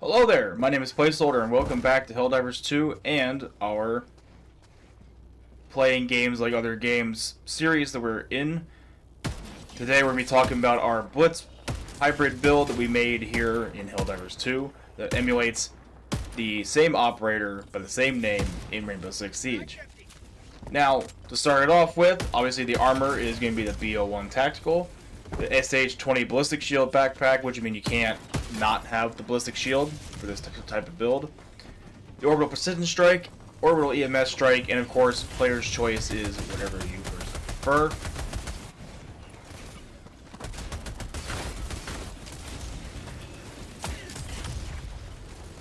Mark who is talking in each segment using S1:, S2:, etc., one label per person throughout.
S1: Hello there, my name is Placeholder and welcome back to Helldivers 2 and our Playing Games Like Other Games series that we're in. Today we're going to be talking about our Blitz hybrid build that we made here in Helldivers 2 that emulates the same operator by the same name in Rainbow Six Siege. Now, to start it off with, obviously the armor is going to be the BO1 Tactical, the SH-20 Ballistic Shield backpack, which means you can't not have the Ballistic Shield for this type of build, the Orbital Precision Strike, Orbital EMS Strike, and of course, player's choice is whatever you prefer.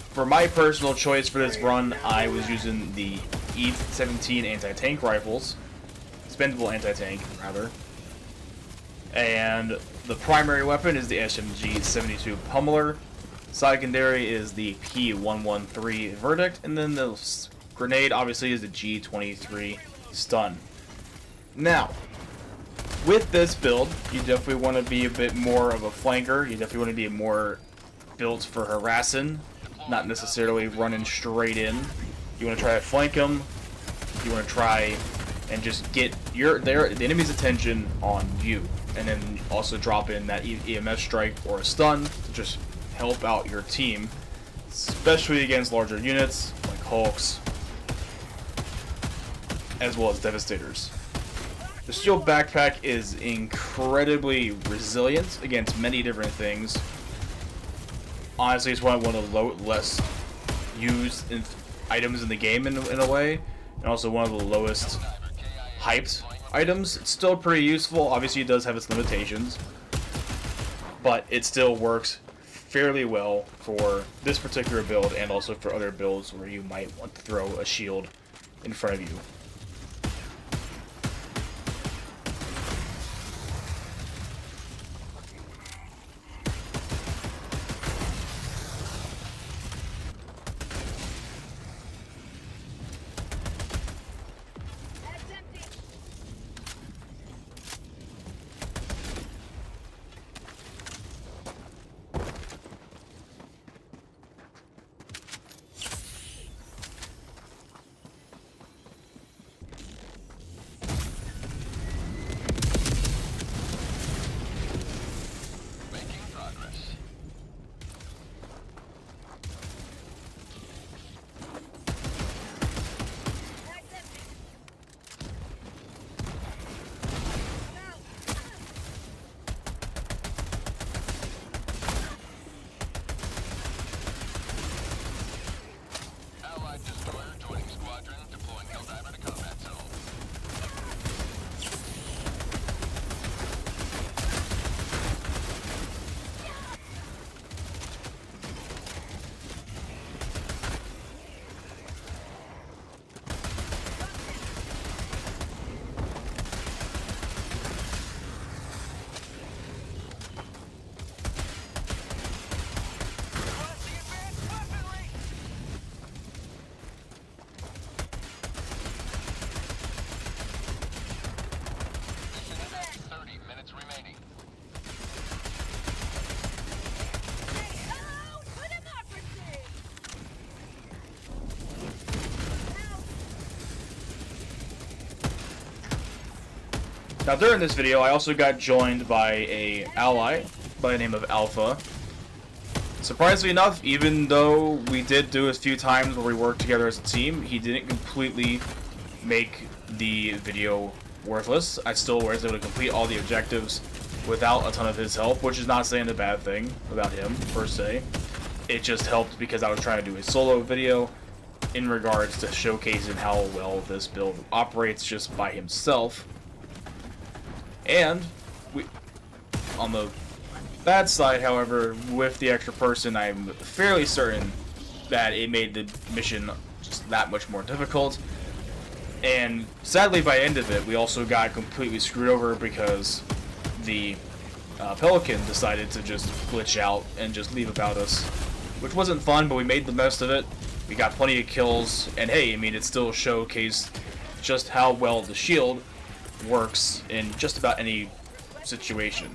S1: For my personal choice for this run, I was using the BLITZ-17 anti-tank rifles, Expendable anti-tank, rather. And the primary weapon is the SMG-72 Pummeler. Secondary is the P113 Verdict, and then the grenade obviously is the G23 Stun. Now, with this build, you definitely want to be a bit more of a flanker. You definitely want to be more built for harassing, not necessarily running straight in. You want to try to flank them. You want to try and just get the enemy's attention on you, and then also drop in that EMS strike or a stun to just help out your team, especially against larger units like Hulks, as well as Devastators. The Shield Backpack is incredibly resilient against many different things. Honestly, it's one of the less used items in the game in a way, and also one of the lowest hyped items. It's still pretty useful. Obviously, it does have its limitations, but it still works fairly well for this particular build and also for other builds where you might want to throw a shield in front of you. Now during this video, I also got joined by a ally by the name of Alpha. Surprisingly enough, even though we did do a few times where we worked together as a team, he didn't completely make the video worthless. I still was able to complete all the objectives without a ton of his help, which is not saying a bad thing about him, per se. It just helped because I was trying to do a solo video in regards to showcasing how well this build operates just by himself. And on the bad side, however, with the extra person, I'm fairly certain that it made the mission just that much more difficult. And sadly, by the end of it, we also got completely screwed over because the Pelican decided to just glitch out and just leave about us, which wasn't fun, but we made the best of it. We got plenty of kills, and hey, I mean, it still showcased just how well the shield works in just about any situation.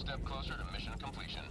S2: step closer to mission completion.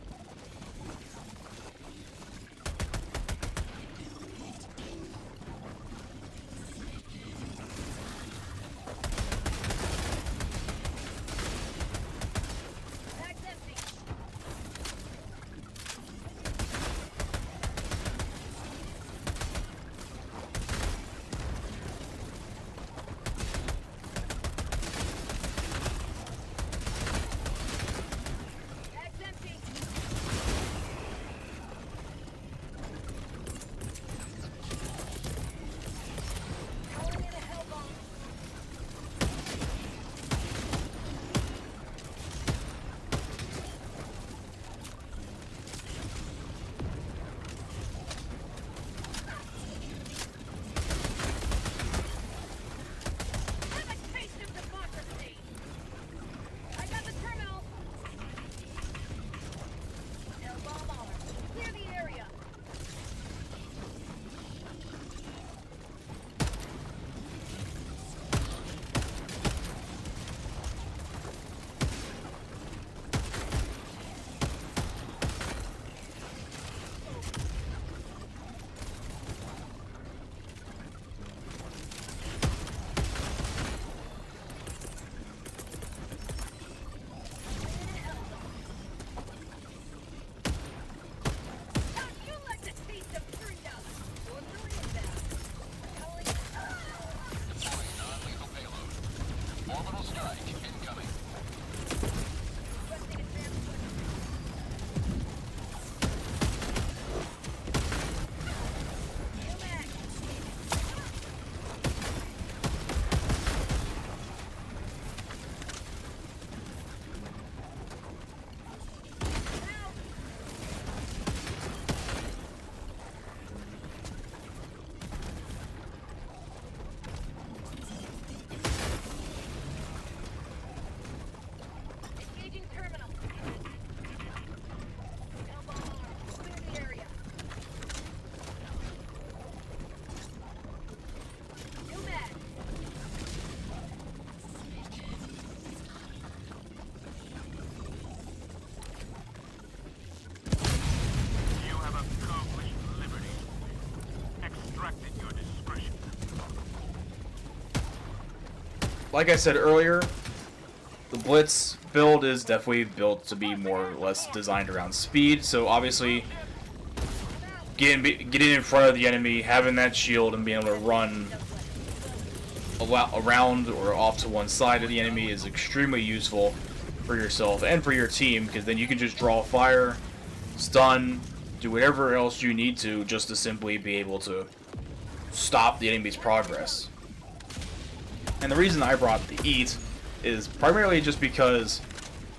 S2: Orbital strike incoming.
S1: Like I said earlier, the Blitz build is definitely built to be more or less designed around speed. So obviously, getting in front of the enemy, having that shield, and being able to run around or off to one side of the enemy is extremely useful for yourself and for your team, because then you can just draw fire, stun, do whatever else you need to just to simply be able to stop the enemy's progress. And the reason I brought the EAT is primarily just because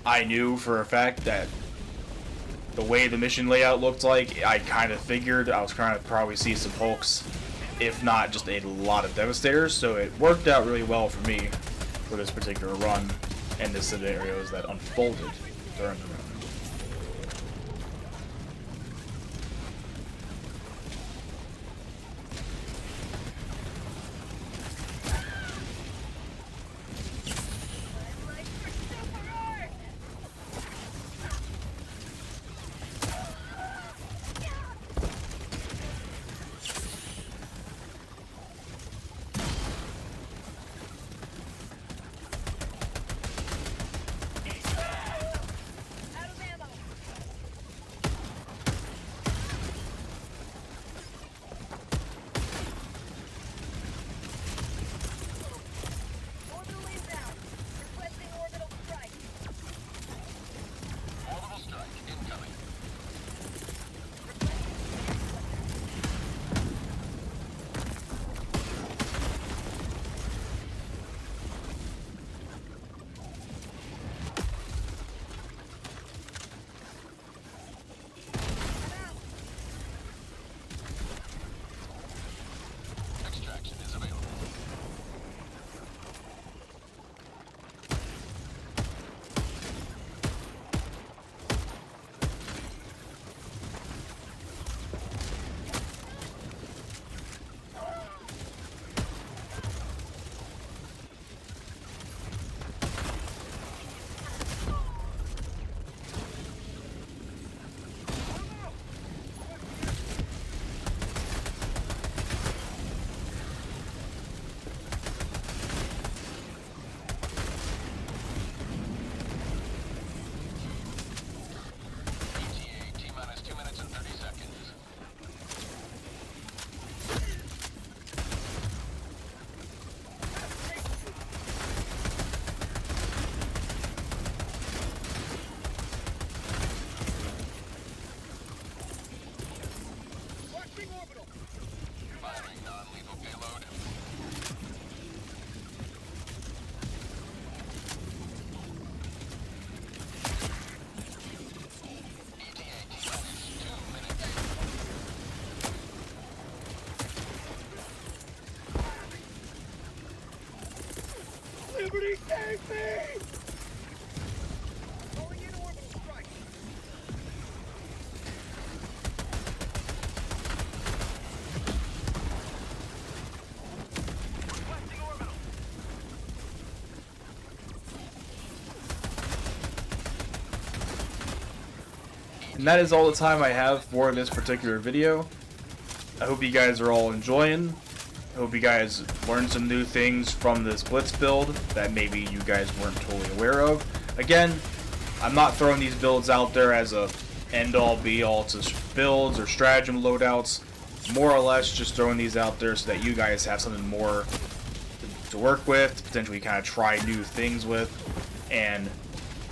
S1: I knew for a fact that the way the mission layout looked like, I kind of figured I was going to probably see some Hulks, if not just a lot of Devastators, so it worked out really well for me for this particular run and the scenarios that unfolded during the run.
S3: Save me! Calling in orbital strike. Requesting orbital.
S1: And that is all the time I have for this particular video. I hope you guys are all enjoying. I hope you guys learned some new things from this Blitz build that maybe you guys weren't totally aware of. Again, I'm not throwing these builds out there as a end-all be-all to builds or stratagem loadouts. More or less just throwing these out there so that you guys have something more to work with, to potentially kind of try new things with, and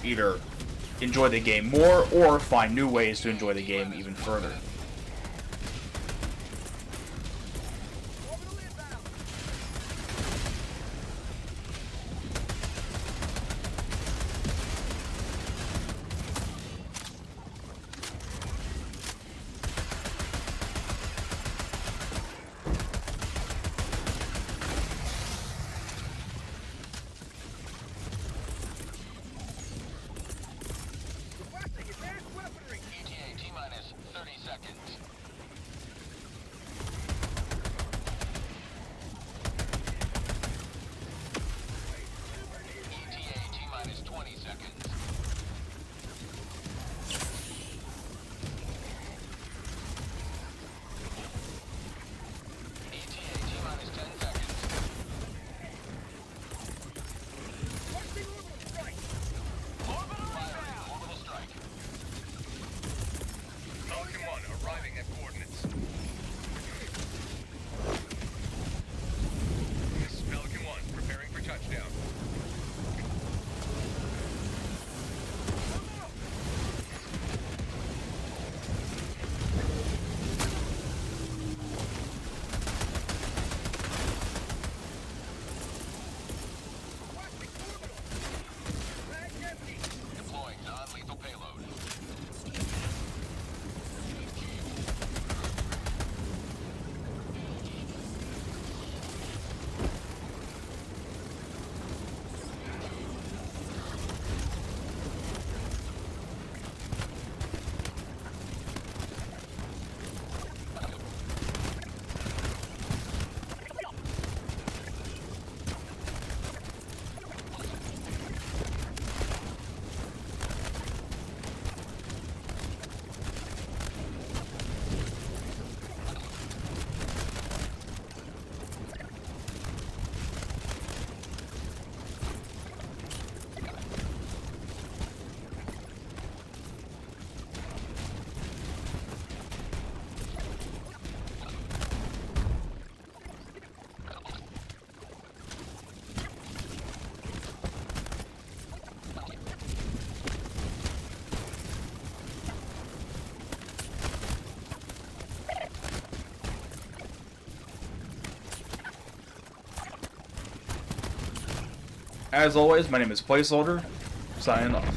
S1: either enjoy the game more or find new ways to enjoy the game even further.
S3: Orbital inbound. Requesting advanced weaponry.
S2: ETA T-minus 30 seconds. ETA T-minus 20 seconds. ETA T-minus 10 seconds.
S3: Requesting orbital strike.
S2: Firing orbital strike.
S3: Falcon 1 arriving at coordinates. This is Falcon 1 preparing for touchdown. Requesting orbital. Mag empty.
S2: Deploying non-lethal payload.
S1: As always, my name is Placeholder, signing off.